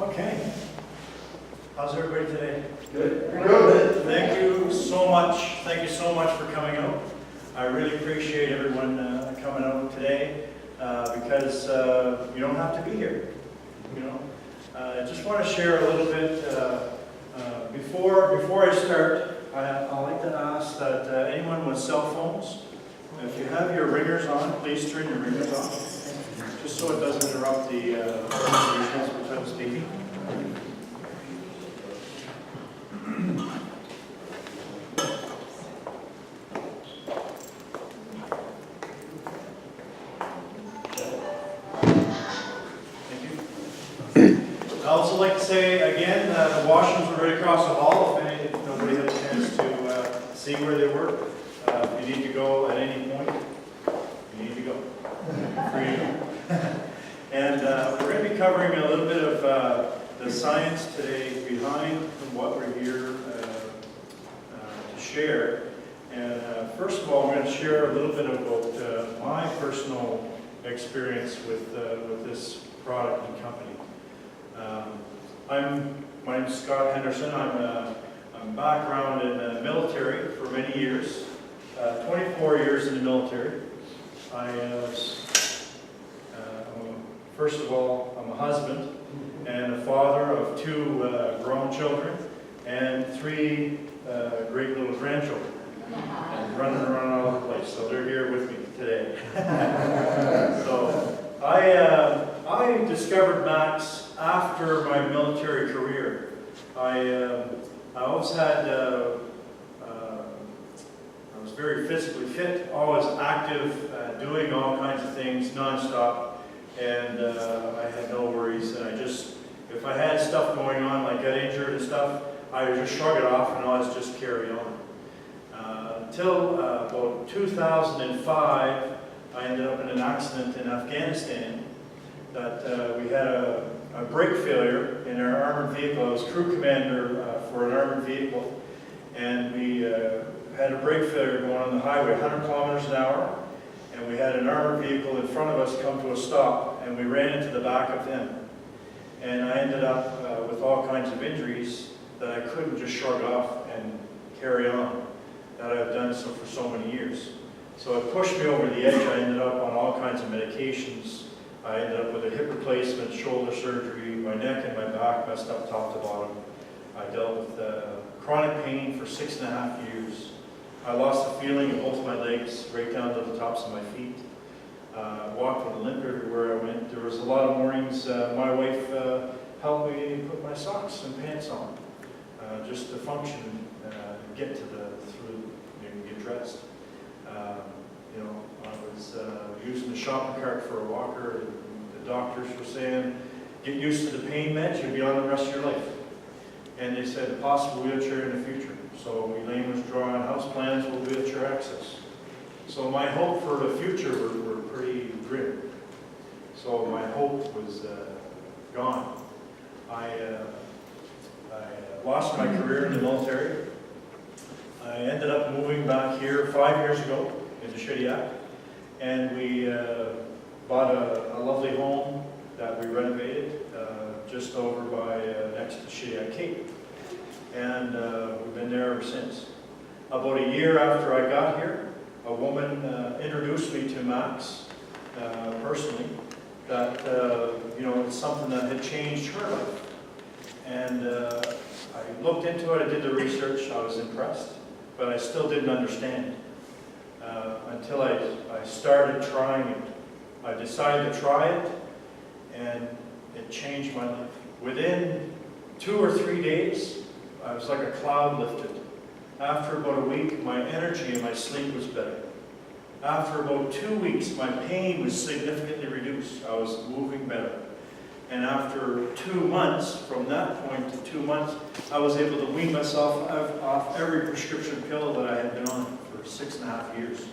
Okay. How's everybody today? Good. Good. Thank you so much. Thank you so much for coming out. I really appreciate everyone coming out today because you don't have to be here. You know, I just want to share a little bit before I start. I'd like to ask that anyone with cell phones, if you have your ringers on, please turn your ringers on, just so it doesn't interrupt the presentations which I'm speaking. I'd also like to say again, the washrooms are right across the hall. If nobody had a chance to see where they were, if you need to go at any point, you need to go. And we're going to be covering a little bit of the science today behind what we're here to share. And first of all, I'm going to share a little bit about my personal experience with this product and company. My name is Scott Henderson. I'm background in the military for many years, 24 years in the military. I was, first of all, I'm a husband and a father of 2 grown children and 3 great little grandchildren, and running around all over the place. So they're here with me today. So I discovered Max after my military career. I always had, I was very physically fit, always active, doing all kinds of things nonstop, and I had no worries. And if I had stuff going on, like got injured and stuff, I would just shrug it off and always just carry on. Until about 2005, I ended up in an accident in Afghanistan that we had a brake failure in our armored vehicle. I was crew commander for an armored vehicle, and we had a brake failure going on the highway, 100 kilometers an hour, and we had an armored vehicle in front of us come to a stop, and we ran into the back of them. And I ended up with all kinds of injuries that I couldn't just shrug off and carry on, that I've done so for so many years. So it pushed me over the edge. I ended up on all kinds of medications. I ended up with a hip replacement, shoulder surgery, my neck and my back messed up top to bottom. I dealt with chronic pain for 6.5 years. I lost the feeling in both my legs, right down to the tops of my feet. Walked with a limp everywhere I went. There was a lot of mornings my wife helped me put my socks and pants on, just to function, get to get dressed. You know, I was using the shopping cart for a walker, and the doctors were saying, get used to the pain meds, you'll be on the rest of your life. And they said, possible wheelchair in the future. So Elaine was drawing house plans with wheelchair access. So my hope for the future were pretty grim. So my hope was gone. I lost my career in the military. I ended up moving back here 5 years ago into Shediac, and we bought a lovely home that we renovated just over by next to Shediac Cape, and we've been there ever since. About a year after I got here, a woman introduced me to Max personally, that you know, it's something that had changed her life, and I looked into it. I did the research. I was impressed, but I still didn't understand until I started trying it. I decided to try it, and it changed my life. Within 2 or 3 days, I was like a cloud lifted. After about a week, my energy and my sleep was better. After about 2 weeks, my pain was significantly reduced. I was moving better. And after 2 months, from that point to 2 months, I was able to wean myself off every prescription pill that I had been on for 6.5 years.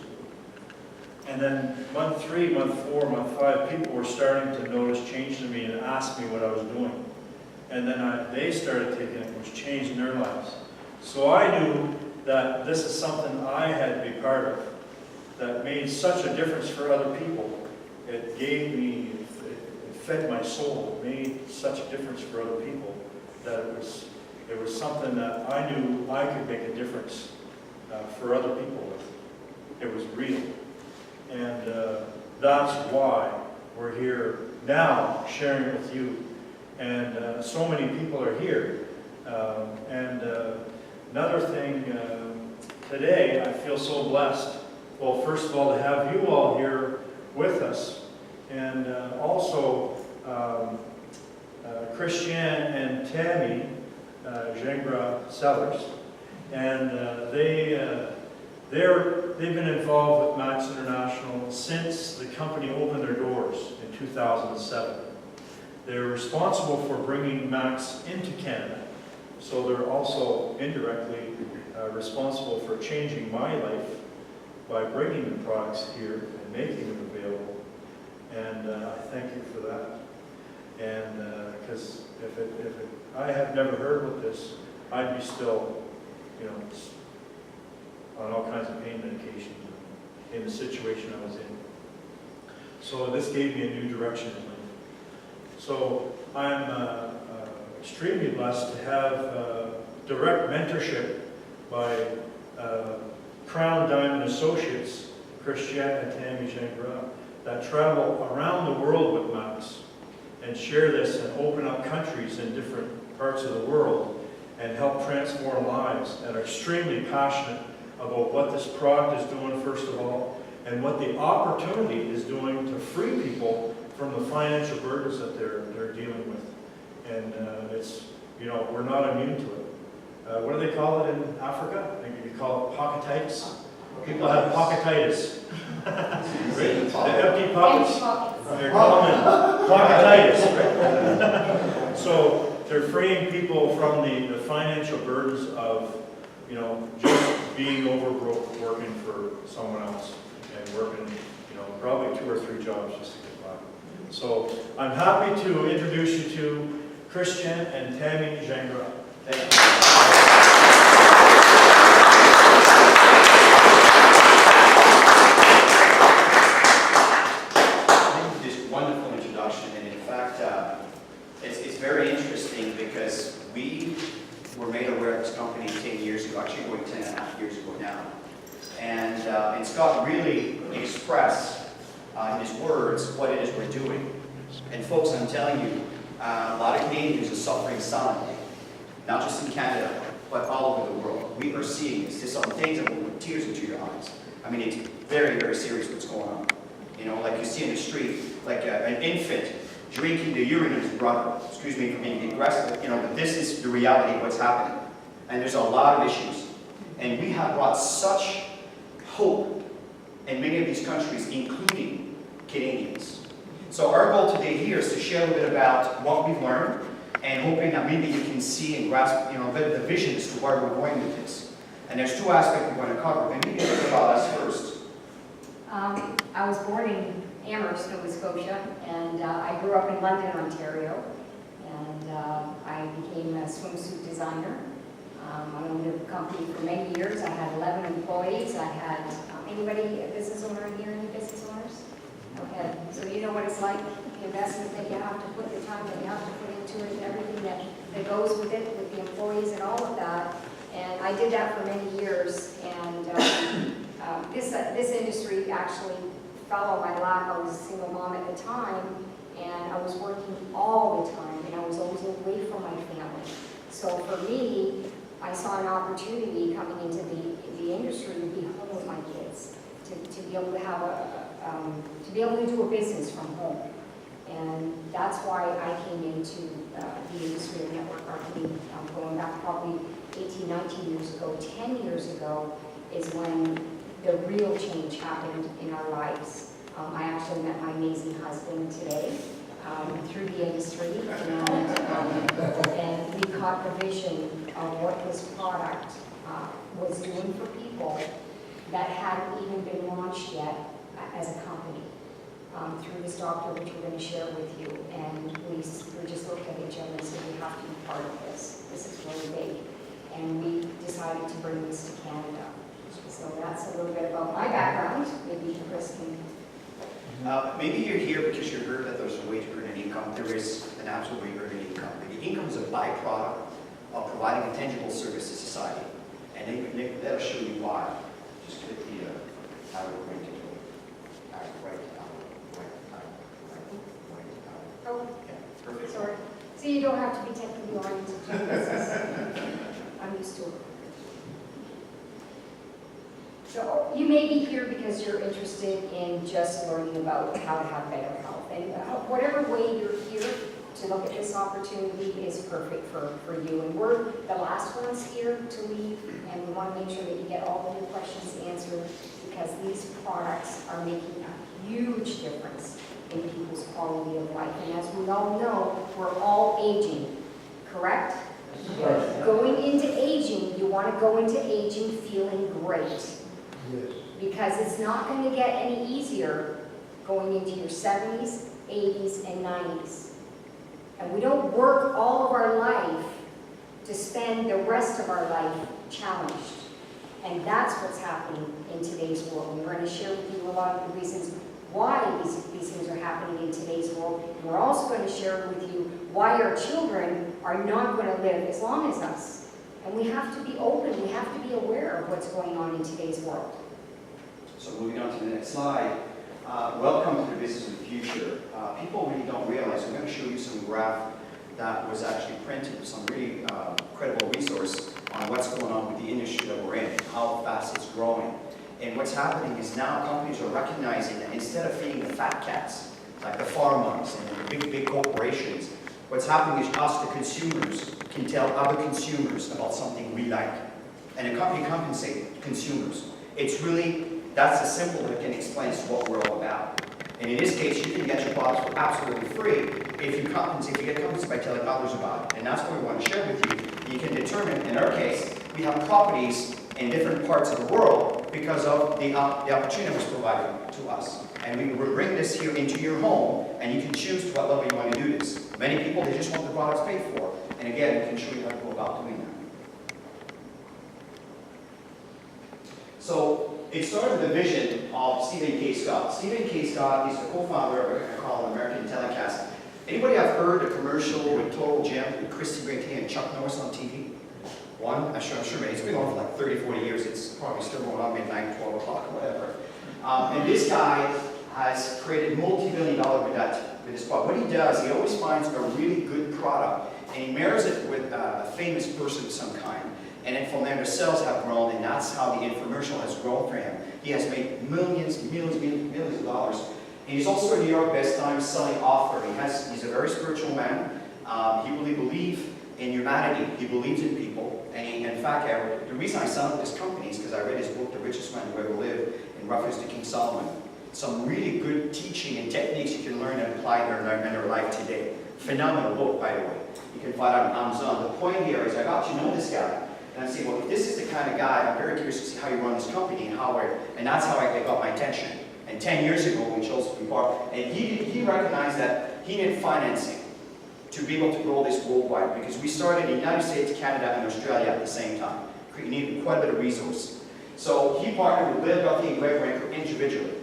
And then month 3, month 4, month 5, people were starting to notice change in me and ask me what I was doing. And then they started taking it, which changed their lives. So I knew that this is something I had to be part of, that made such a difference for other people. It gave me, it fed my soul. It made such a difference for other people that it was something that I knew I could make a difference for other people with. It was real. And that's why we're here now sharing it with you. And so many people are here. Another thing, today I feel so blessed. Well, first of all, to have you all here with us. And also Christian and Tammy Gingras Sellers. And they've been involved with Max International since the company opened their doors in 2007. They're responsible for bringing Max into Canada. So they're also indirectly responsible for changing my life by bringing the products here and making them available. And I thank you for that. And because if I had never heard of this, I'd be still, on all kinds of pain medications in the situation I was in. So this gave me a new direction in life. So I'm extremely blessed to have direct mentorship by Crown Diamond Associates, Christian and Tammy Gingras, that travel around the world with Max and share this and open up countries in different parts of the world and help transform lives, and are extremely passionate about what this product is doing, first of all, and what the opportunity is doing to free people from the financial burdens that they're dealing with. And it's, we're not immune to it. What do they call it in Africa? I think you call it pocketitis. People have pocketitis. The empty pockets. They're calling it pocketitis. So they're freeing people from the financial burdens of, just being overbroke, working for someone else, and working, probably 2 or 3 jobs just to get by. So I'm happy to introduce you to Christian and Tammy Gingras. Thank you. Just wonderful introduction, and in fact, it's very interesting because we were made aware of this company 10 years ago, actually going 10 and a half years ago now. And Scott really expressed in his words what it is we're doing. And folks, I'm telling you, a lot of Canadians are suffering silently, not just in Canada, but all over the world. We are seeing this. There's some things that will put tears into your eyes. I mean, it's very, very serious what's going on. Like you see in the street, like an infant drinking the urine of his brother. Excuse me for being aggressive, but this is the reality of what's happening. And there's a lot of issues. And we have brought such hope in many of these countries, including Canadians. So our goal today here is to share a little bit about what we've learned, and hoping that maybe you can see and grasp, a bit of the vision as to where we're going with this. And there's 2 aspects we're going to cover. Maybe you can talk about us first. I was born in Amherst, Nova Scotia, and I grew up in London, Ontario. And I became a swimsuit designer. I owned a company for many years. I had 11 employees. I had, anybody a business owner in here? Any business owners? Okay, so you know what it's like, the investment that you have to put, the time that you have to put into it, and everything that goes with it, with the employees and all of that. And I did that for many years, and this industry actually fell on my lap. I was a single mom at the time, and I was working all the time, and I was always away from my family. So for me, I saw an opportunity coming into the industry to be home with my kids, to be able to have to be able to do a business from home. And that's why I came into the industry of network marketing, going back probably 18, 19 years ago. 10 years ago is when the real change happened in our lives. I actually met my amazing husband today through the industry, and we caught the vision of what this product was doing for people that hadn't even been launched yet as a company. Through this doctor, which we're going to share with you, and we just looked at each other and said, we have to be part of this. This is really big. And we decided to bring this to Canada. So that's a little bit about my background. Maybe Chris can Maybe you're here because you heard that there's a way to earn an income. There is an absolute way to earn an income. The income is a byproduct of providing a tangible service to society. And that'll show you why. Just click the arrow right to go. Right arrow. Oh, Yeah, perfect. sorry. So you don't have to be technically oriented to do this. I'm used to it. So you may be here because you're interested in just learning about how to have better health. And whatever way you're here to look at this opportunity is perfect for you. And we're the last ones here to leave, and we want to make sure that you get all of your questions answered, because these products are making a huge difference in people's quality of life. And as we all know, we're all aging, correct? Going into aging, you want to go into aging feeling great. Yes. Because it's not going to get any easier going into your 70s, 80s, and 90s. And we don't work all of our life to spend the rest of our life challenged. And that's what's happening in today's world. We're going to share with you a lot of the reasons why these things are happening in today's world. And we're also going to share with you why our children are not going to live as long as us. And we have to be open, we have to be aware of what's going on in today's world. So moving on to the next slide. Welcome to the business of the future. People really don't realize, I'm going to show you some graph that was actually printed, some really credible resource on what's going on with the industry that we're in, how fast it's growing. And what's happening is now companies are recognizing that instead of feeding the fat cats, like the pharmas and the big corporations, what's happening is us, the consumers, can tell other consumers about something we like. And a company compensates consumers. It's really, that's the simple that can explain what we're all about. And in this case, you can get your products for absolutely free if you get compensated by telling others about it. And that's what we want to share with you. You can determine, in our case, we have properties in different parts of the world because of the opportunity that was provided to us. And we will bring this here into your home, and you can choose to what level you want to do this. Many people, they just want the products paid for. And again, we can show you how to go about doing that. So it started with the vision of Stephen K. Scott. Stephen K. Scott, he's the co-founder of what I call American Telecast. Anybody have heard the commercial with Total Gem with Christy Brinkley and Chuck Norris on TV? One? I'm sure, it's been on for like 30, 40 years. It's probably still going on midnight, 12 o'clock, or whatever. And this guy has created multi-billion-dollar with this product. What he does, he always finds a really good product, and he marries it with a famous person of some kind. And then from there, the sales have grown, and that's how the infomercial has grown for him. He has made millions of dollars. And he's also a New York best-selling author. He's a very spiritual man. He really believes in humanity. He believes in people. And in fact, the reason I signed up with this company is because I read his book, The Richest Man Who Ever Lived, in reference to King Solomon. Some really good teaching and techniques you can learn and apply in their life today. Phenomenal book, by the way. You can find it on Amazon. The point here is I got to know this guy. And I say, well, if this is the kind of guy, I'm very curious to see how you run this company and that's how I got my attention. And 10 years ago, we chose to be part. And he recognized that he needed financing to be able to grow this worldwide, because we started in the United States, Canada, and Australia at the same time. We needed quite a bit of resources. So he partnered with Bill Guthrie and Greg Ranker individually.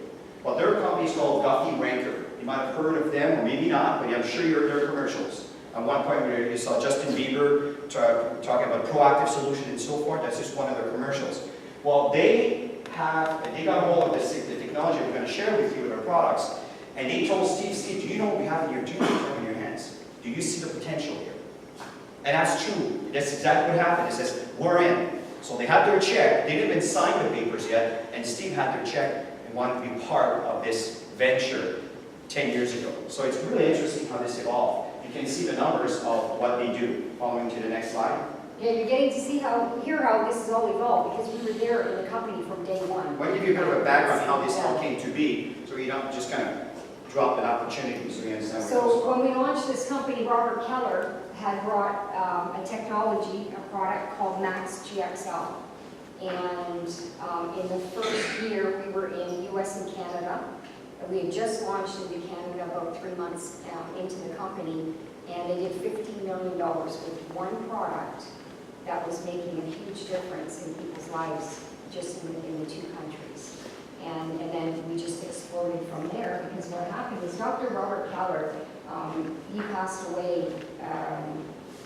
Well, their company is called Guthrie Ranker. You might have heard of them, or maybe not, but I'm sure you heard their commercials. At one point, you saw Justin Bieber talking about proactive solution and so forth. That's just one of their commercials. Well, they got a hold of the technology we're going to share with you with our products, and they told Steve, do you know what we have in your in your hands? Do you see the potential here? And that's true. That's exactly what happened. It says, we're in. So they had their check. They didn't even sign the papers yet, and Steve had their check and wanted to be part of this venture 10 years ago. So it's really interesting how this evolved. You can see the numbers of what they do. Following to the next slide. Yeah, you're getting to see how this has all evolved, because we were there in the company from day one. I want to give you a bit of a background on how this all came to be, so you don't just kind of drop an opportunity, so you understand where it goes. So when we launched this company, Robert Keller had brought a technology, a product called Max GXL. And in the first year, we were in US and Canada. We had just launched into Canada about 3 months into the company, and they did $15 million with one product that was making a huge difference in people's lives just in the two countries. And then we just exploded from there, because what happened is Dr. Robert Keller, he passed away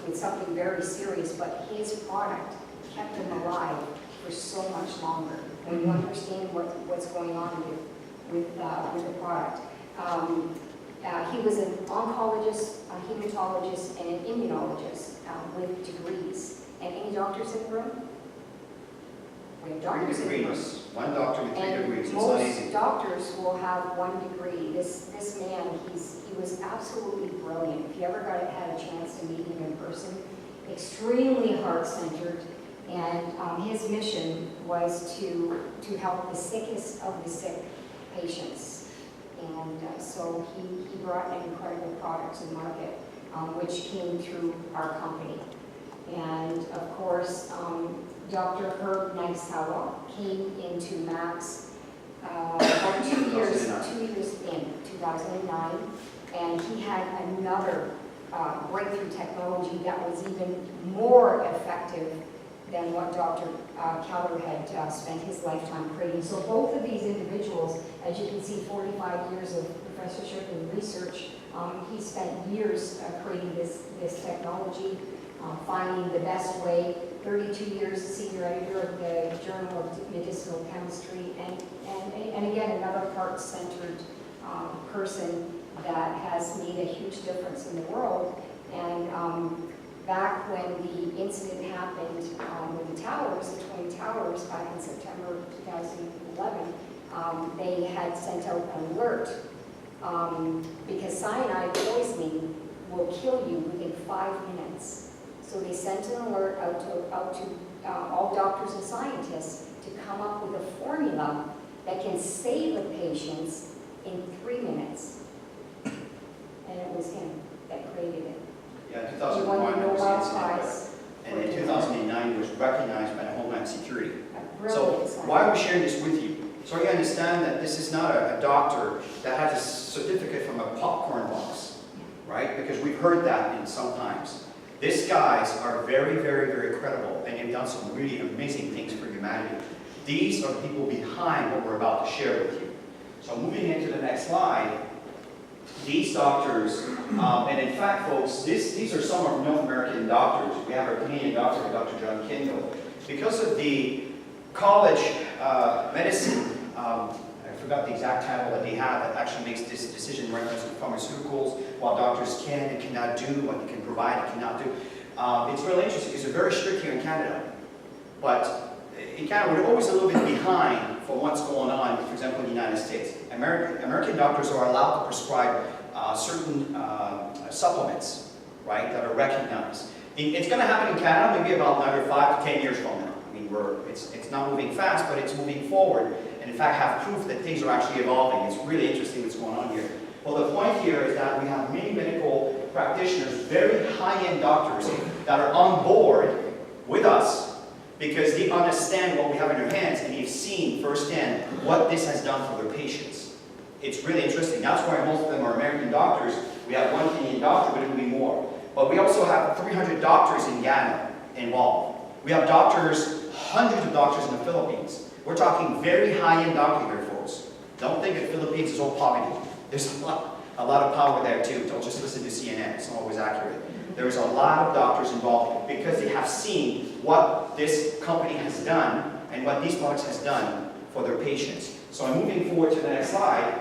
with something very serious, but his product kept him alive for so much longer. When you understand what's going on with the product. He was an oncologist, a hematologist, and an immunologist with degrees. And any doctors in the room? We have doctors in the room. One doctor with 3 degrees. It's not Most easy. doctors will have 1 degree. This man, he was absolutely brilliant. If you ever had a chance to meet him in person, extremely heart-centered, and his mission was to help the sickest of the sick patients. And so he brought an incredible product to the market, which came through our company. And of course, Dr. Herb Nightower came into Max about 2 years in, 2009, and he had another breakthrough technology that was even more effective than what Dr. Keller had spent his lifetime creating. So both of these individuals, as you can see, 45 years of professorship and research, he spent years creating this technology, finding the best way. 32 years senior editor of the Journal of Medicinal Chemistry, and again, another heart-centered person that has made a huge difference in the world. And back when the incident happened with the towers, the Twin Towers, back in September of 2011, they had sent out an alert because cyanide poisoning will kill you within 5 minutes. So they sent an alert out to all doctors and scientists to come up with a formula that can save the patients in 3 minutes. And it was him that created it. Yeah, He 2001 won the was the Nobel incident, Prize. and in 2009 it was recognized by the Homeland Security. A So brilliant scientist. why are we sharing this with you? So you understand that this is not a doctor that has a certificate from a popcorn box, right? Because we've heard that in sometimes. These guys are very, very, very credible, and they've done some really amazing things for humanity. These are the people behind what we're about to share with you. So moving into the next slide, these doctors, and in fact, folks, these are some of our North American doctors. We have our Canadian doctor, Dr. John Kendall. Because of the college medicine, I forgot the exact title that they have that actually makes this decision in reference to pharmaceuticals, what doctors can and cannot do, what they can provide and cannot do. It's really interesting because they're very strict here in Canada. But in Canada, we're always a little bit behind for what's going on, for example, in the United States. American doctors are allowed to prescribe certain supplements, right, that are recognized. It's going to happen in Canada maybe about another 5 to 10 years from now. I mean, it's not moving fast, but it's moving forward. And in fact, have proof that things are actually evolving. It's really interesting what's going on here. Well, the point here is that we have many medical practitioners, very high-end doctors that are on board with us because they understand what we have in their hands and they've seen firsthand what this has done for their patients. It's really interesting. That's why most of them are American doctors. We have one Canadian doctor, but it will be more. But we also have 300 doctors in Ghana involved. We have doctors, hundreds of doctors in the Philippines. We're talking very high-end doctor here, folks. Don't think that Philippines is all poverty. There's a lot of power there too. Don't just listen to CNN. It's not always accurate. There's a lot of doctors involved because they have seen what this company has done and what these products has done for their patients. So I'm moving forward to the next slide.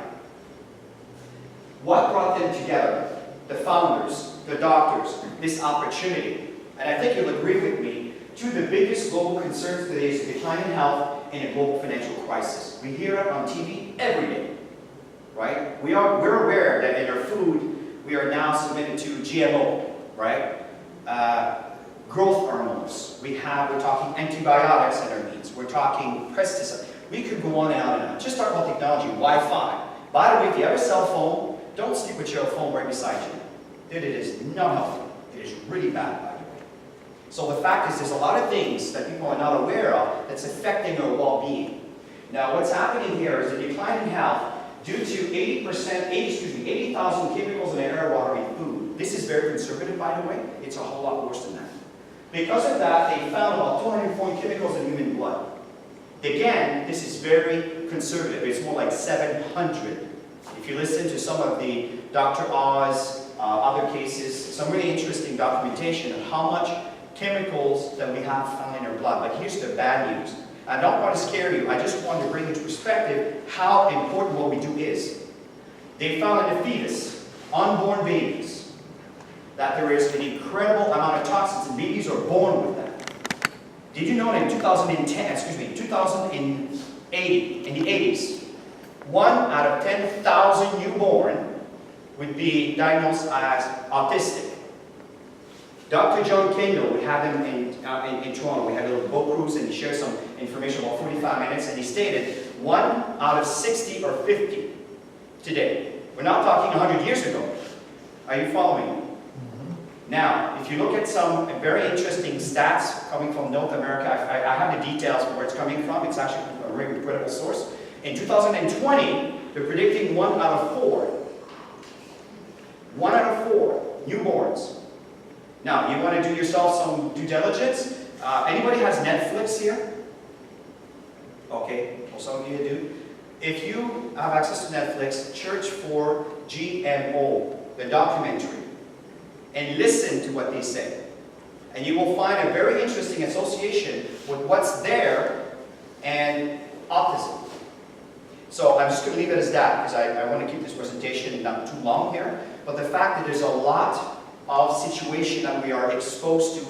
What brought them together? The founders, the doctors, this opportunity. And I think you'll agree with me, two of the biggest global concerns today is the decline in health and a global financial crisis. We hear it on TV every day, right? We're aware that in our food, we are now submitted to GMO, right? Growth hormones. We're talking antibiotics in our meats. We're talking pesticides. We could go on and on and on. Just talk about technology, Wi-Fi. By the way, if you have a cell phone, don't sleep with your phone right beside you. It is not healthy. It is really bad, by the way. So the fact is, there's a lot of things that people are not aware of that's affecting our well-being. Now, what's happening here is a decline in health due to 80,000 chemicals in the air, water, and food. This is very conservative, by the way. It's a whole lot worse than that. Because of that, they found about 240 chemicals in human blood. Again, this is very conservative. It's more like 700. If you listen to some of the Dr. Oz, other cases, some really interesting documentation of how much chemicals that we have found in our blood. But here's the bad news. I don't want to scare you. I just want to bring into perspective how important what we do is. They found in a fetus, unborn babies, that there is an incredible amount of toxins, and babies are born with that. Did you know that in 2080, in the 80s, 1 out of 10,000 newborn would be diagnosed as autistic? Dr. John Kendall, we had him in Toronto. We had a little boat cruise, and he shared some information about 45 minutes, and he stated 1 out of 60 or 50 today. We're not talking 100 years ago. Are you following me? Now, if you look at some very interesting stats coming from North America, I have the details of where it's coming from. It's actually a very credible source. In 2020, they're predicting 1 out of 4. 1 out of 4 newborns. Now, you want to do yourself some due diligence? Anybody has Netflix here? Okay, well, some of you do. If you have access to Netflix, Church for GMO, the documentary, and listen to what they say. And you will find a very interesting association with what's there and autism. So I'm just going to leave it as that, because I want to keep this presentation not too long here. But the fact that there's a lot of situation that we are exposed to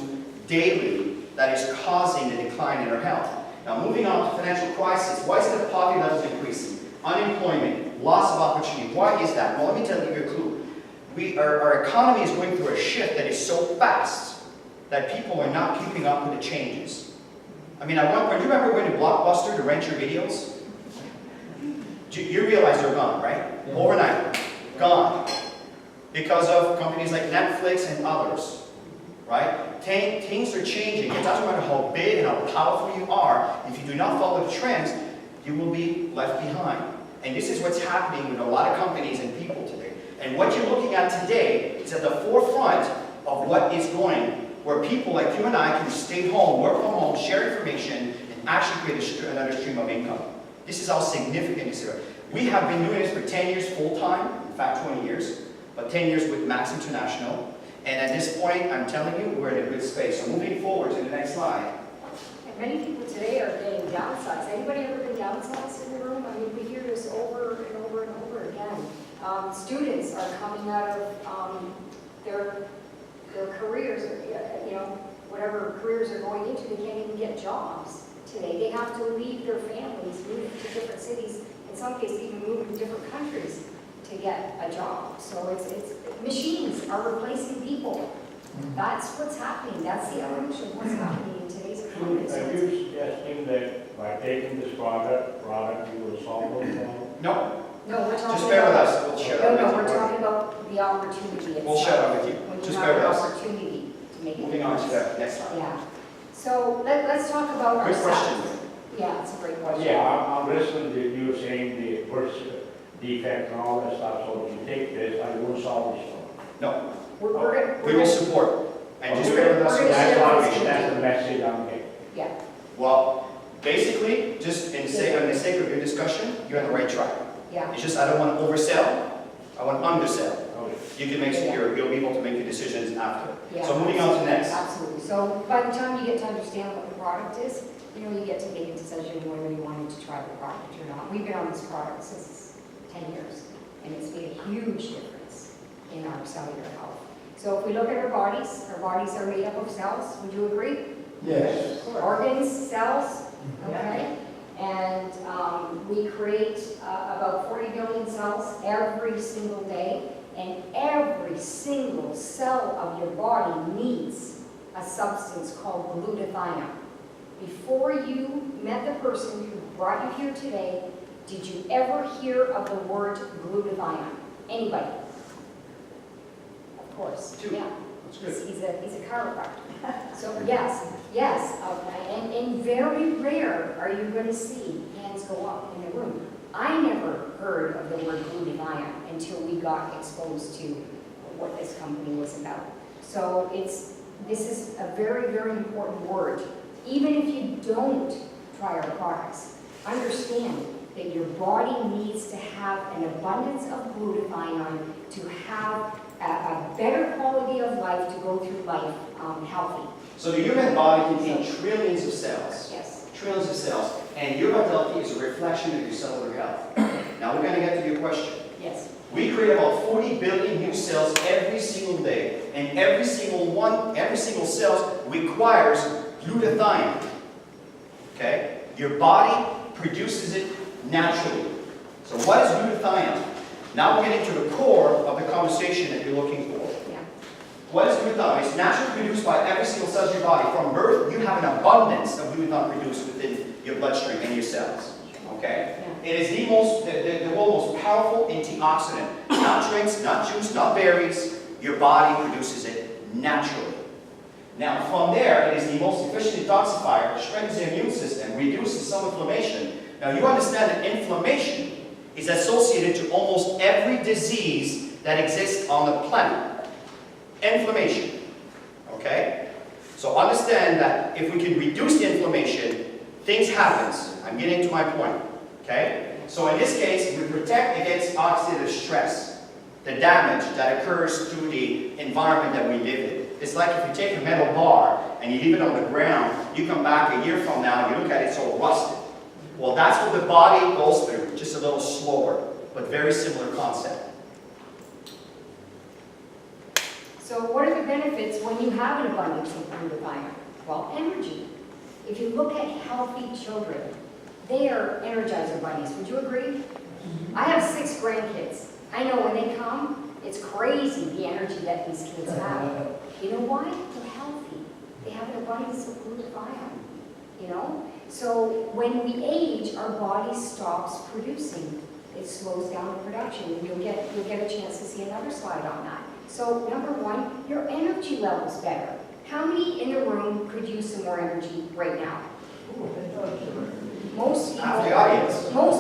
daily that is causing the decline in our health. Now moving on to financial crisis. Why is it that poverty levels increasing? Unemployment, loss of opportunity. Why is that? Well, let me tell you a clue. Our economy is going through a shift that is so fast that people are not keeping up with the changes. I mean, do you remember going to Blockbuster to rent your videos? You realize they're gone, right? Yeah. Overnight. Gone. Because of companies like Netflix and others. Right? Things are changing. It doesn't matter how big and how powerful you are. If you do not follow the trends, you will be left behind. And this is what's happening with a lot of companies and people today. And what you're looking at today is at the forefront of what is going, where people like you and I can stay home, work from home, share information, and actually create another stream of income. This is how significant this is. We have been doing this for 10 years full-time, in fact 20 years, but 10 years with Max International. And at this point, I'm telling you, we're in a good space. So moving forward to the next slide. And many people today are getting downsized. Anybody ever been downsized in the room? I mean, we hear this over and over and over again. Students are coming out of their careers, whatever careers they're going into, they can't even get jobs today. They have to leave their families, move to different cities, in some cases even move to different countries to get a job. So it's machines are replacing people. That's what's happening. That's the evolution of what's happening in today's economy. Are you suggesting that by taking this product you will solve those problems? No. No, we're talking Just bear with about, us. We'll share that with we're you. talking about the opportunity itself. We'll share that with you. When Just you bear have with an us. opportunity to make it. Moving on to the next slide. Yeah. So let's talk about Quick ourselves. question. Yeah, it's a great question. Yeah, I'm listening to you saying the birth defect and all that stuff, so if you take this, I won't solve this problem. No. We're We will support. And just We're bear with us. gonna with share that this information. That's the message I'm getting. Yeah. Well, basically, just on the sake of your discussion, you're on the right track. Yeah. It's just I don't want to oversell, I want to undersell. Okay. You can make you'll be able to make your decisions after. Yeah. So moving on to next. Absolutely. So by the time you get to understand what the product is, you get to make a decision whether you wanted to try the product or not. We've been on this product since 10 years, and it's made a huge difference in our cellular health. So if we look at our bodies are made up of cells. Would you agree? Yes. Organs, cells, okay? And we create about 40 billion cells every single day, and every single cell of your body needs a substance called glutathione. Before you met the person who brought you here today, did you ever hear of the word glutathione? Anybody? Of course. Two. Yeah. That's good. He's a chiropractor. So yes, okay. And very rare are you going to see hands go up in the room. I never heard of the word glutathione until we got exposed to what this company was about. So this is a very, very important word. Even if you don't try our products. Understand that your body needs to have an abundance of glutathione to have a better quality of life, to go through life healthy. So the human body contains trillions of cells. Yes. Trillions of cells. And your vitality is a reflection of your cellular health. Now we're going to get to your question. Yes. We create about 40 billion new cells every single day. And every single cell requires glutathione. Okay? Your body produces it naturally. So what is glutathione? Now we're getting to the core of the conversation that you're looking for. Yeah. What is glutathione? It's naturally produced by every single cell of your body. From birth, you have an abundance of glutathione produced within your bloodstream and your cells. Okay? Yeah. It is the world's most powerful antioxidant. Not drinks, not juice, not berries. Your body produces it naturally. Now, from there, it is the most efficient detoxifier, strengthens the immune system, reduces some inflammation. Now, you understand that inflammation is associated to almost every disease that exists on the planet. Inflammation. Okay? So understand that if we can reduce the inflammation, things happen. I'm getting to my point. Okay? So in this case, we protect against oxidative stress, the damage that occurs through the environment that we live in. It's like if you take a metal bar and you leave it on the ground, you come back a year from now, you look at it, it's all rusted. Well, that's what the body goes through, just a little slower, but very similar concept. So what are the benefits when you have an abundance of glutathione? Well, energy. If you look at healthy children, they are energizer bunnies. Would you agree? I have 6 grandkids. I know when they come, it's crazy the energy that these kids have. You know why? They're healthy. They have an abundance of glutathione. You know? So when we age, our body stops producing. It slows down the production. And you'll get a chance to see another slide on that. So number 1, your energy level's better. How many in the room could use some more energy right now? Most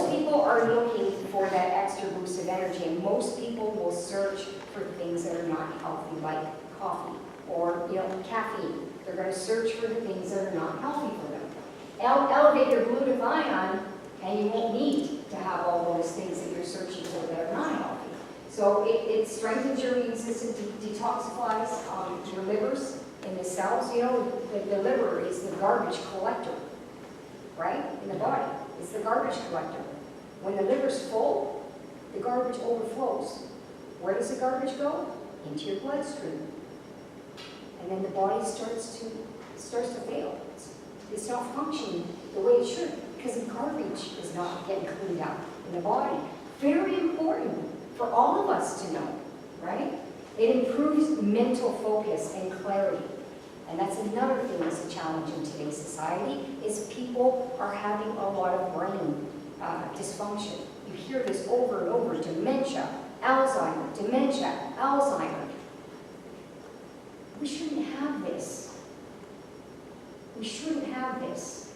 people are looking for that extra boost of energy, and most people will search for things that are not healthy, like coffee or caffeine. They're going to search for the things that are not healthy for them. Elevate your glutathione, and you won't need to have all those things that you're searching for that are not healthy. So it strengthens your immune system, detoxifies your livers and the cells. You know, the liver is the garbage collector, right, in the body. It's the garbage collector. When the liver's full, the garbage overflows. Where does the garbage go? Into your bloodstream. And then the body starts to fail. It's not functioning the way it should because the garbage is not getting cleaned up in the body. Very important for all of us to know, right? It improves mental focus and clarity. And that's another thing that's a challenge in today's society, is people are having a lot of brain dysfunction. You hear this over and over, dementia, Alzheimer, dementia, Alzheimer. We shouldn't have this. We shouldn't have this.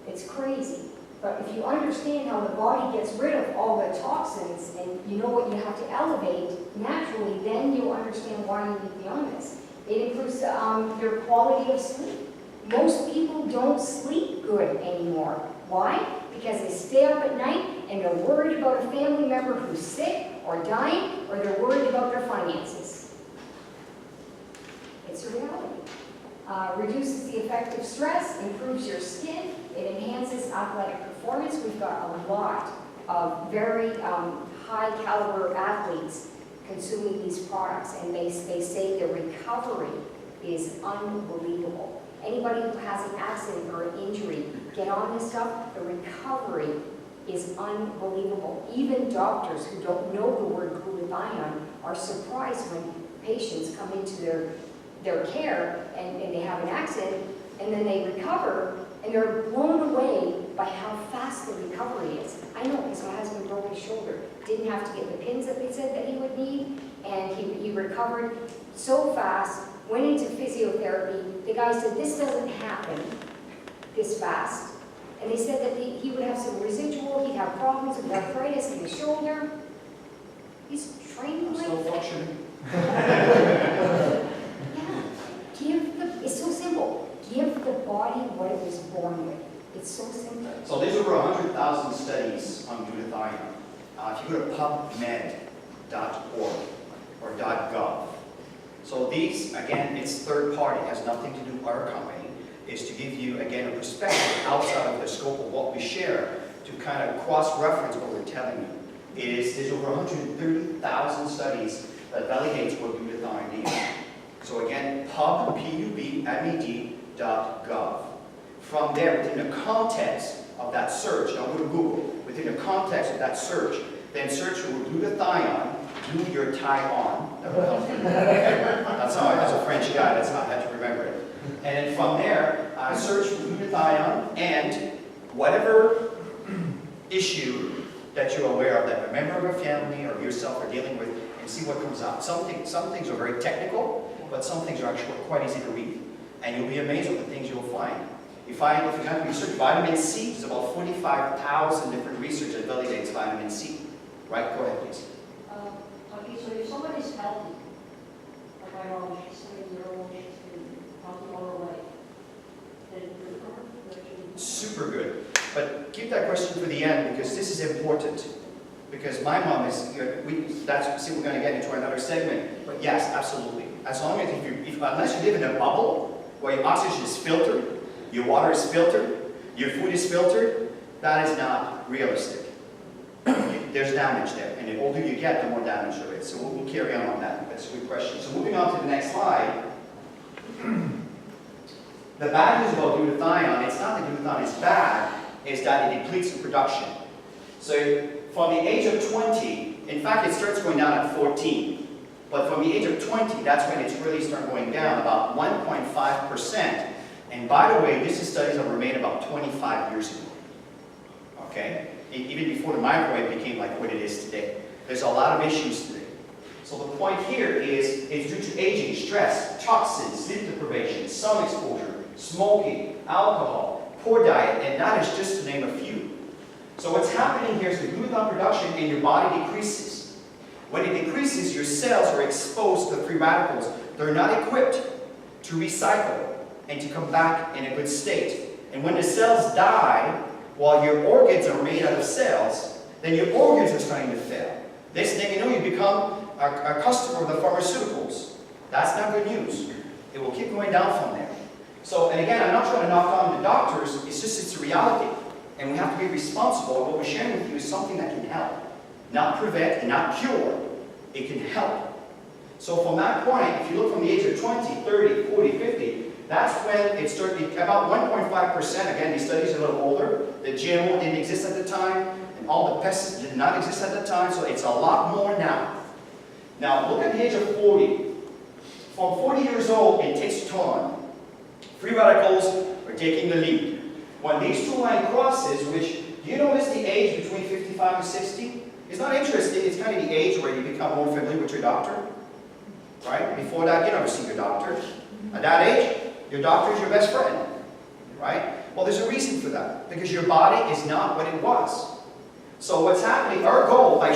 It's crazy. But if you understand how the body gets rid of all the toxins and you know what you have to elevate naturally, then you'll understand why you need to be on this. It improves your quality of sleep. Most people don't sleep good anymore. Why? Because they stay up at night and they're worried about a family member who's sick or dying, or they're worried about their finances. It's a reality. Reduces the effect of stress, improves your skin, it enhances athletic performance. We've got a lot of very high caliber athletes consuming these products, and they say the recovery is unbelievable. Anybody who has an accident or an injury, get on this stuff, the recovery is unbelievable. Even doctors who don't know the word glutathione are surprised when patients come into their care and they have an accident and then they recover, and they're blown away by how fast the recovery is. I know, because my husband broke his shoulder, didn't have to get the pins that they said that he would need, and he recovered so fast, went into physiotherapy. The guy said, this doesn't happen this fast. And they said that he would have some residual, he'd have problems with arthritis in his shoulder. He's training like Still functioning. Yeah. It's so simple. Give the body what it was born with. It's so simple. these, again, it's third party, it has nothing to do with our company. It's to give you, again, a perspective outside of the scope of what we share to kind of cross-reference what we're telling you. There's over 130,000 studies that validates what glutathione is. So again, pubmed.gov. From there, within the context of that search, don't go to Google, within the context of that search, then search for glutathione, do your tie on. That will help you. That's how, as a French guy, that's how I had to remember it. And then from there, search for glutathione and whatever issue that you're aware of, that a member of your family or yourself are dealing with, and see what comes out. Some things are very technical, but some things are actually quite easy to read. And you'll be amazed at the things you'll find. If you have to research vitamin C, there's about 45,000 different research that validates vitamin C. Right? Go ahead, please. Okay, so if somebody's healthy, like my mom, she's 70-year-old, she's been healthy all her life, then good for her? Super good. But keep that question for the end because this is important. Because my mom is, we're going to get into another segment. But yes, absolutely. As long as unless you live in a bubble where your oxygen is filtered, your water is filtered, your food is filtered, that is not realistic. There's damage there. And the older you get, the more damage there is. So we'll carry on that. That's a good question. So moving on to the next slide. The bad news about glutathione, it's not that glutathione is bad, it's that it depletes the production. So from the age of 20, in fact it starts going down at 14, but from the age of 20, that's when it's really starting going down, about 1.5%. And by the way, this is studies that were made about 25 years ago. Okay? Even before the microwave became like what it is today. There's a lot of issues today. So the point here is it's due to aging, stress, toxins, sleep deprivation, sun exposure, smoking, alcohol, poor diet, and that is just to name a few. So what's happening here is the glutathione production in your body decreases. When it decreases, your cells are exposed to the free radicals. They're not equipped to recycle and to come back in a good state. And when the cells die, while your organs are made out of cells, then your organs are starting to fail. Next thing you know, you become a customer of the pharmaceuticals. That's not good news. It will keep going down from there. So, and again, I'm not trying to knock on the doctors, it's a reality. And we have to be responsible. And what we're sharing with you is something that can help. Not prevent and not cure. It can help. So from that point, if you look from the age of 20, 30, 40, 50, that's when it started, about 1.5%. Again, these studies are a little older. The GMO didn't exist at the time, and all the pests did not exist at the time, so it's a lot more now. Now, look at the age of 40. From 40 years old, it takes a toll. Free radicals are taking the lead. When these two lines crosses, which, do you notice the age between 55 and 60? It's not interesting, it's kind of the age where you become more familiar with your doctor. Right? Before that, you never see your doctor. At that age, your doctor is your best friend. Right? Well, there's a reason for that. Because your body is not what it was. So what's happening, our goal by